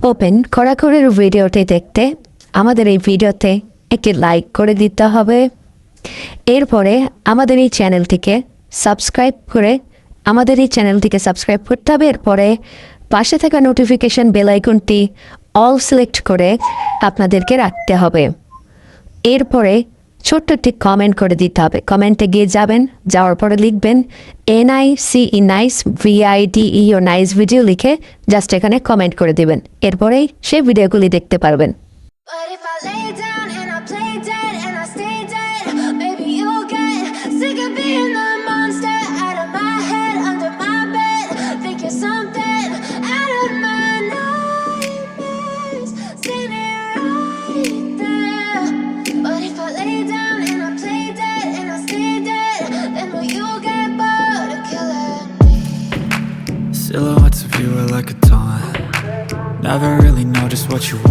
Open কড়াকড়ির ভিডিওটি দেখতে আমাদের এই ভিডিওতে একটি লাইক করে দিতে হবে। এরপরে আমাদের এই চ্যানেলটিকে সাবস্ক্রাইব করতে হবে। এরপরে পাশে থাকা নোটিফিকেশন বেল আইকনটি অল সিলেক্ট করে আপনাদেরকে রাখতে হবে। এরপরে ছোট্ট একটি কমেন্ট করে দিতে হবে। কমেন্টে গিয়ে যাওয়ার পরে লিখবেন NICE nice VIDEO nice video লিখে জাস্ট এখানে কমেন্ট করে দিবেন। এরপরেই সেই ভিডিওগুলি দেখতে পারবেন। But if I lay down and I play dead and I stay dead, maybe you'll get sick of being the monster out of my head, under my bed. Think you're something out of my nightmares, standing right there. But if I lay down and I play dead and I stay dead, then will you get bored of killing me? Silhouettes of you are like a taunt. Never really know just what you want.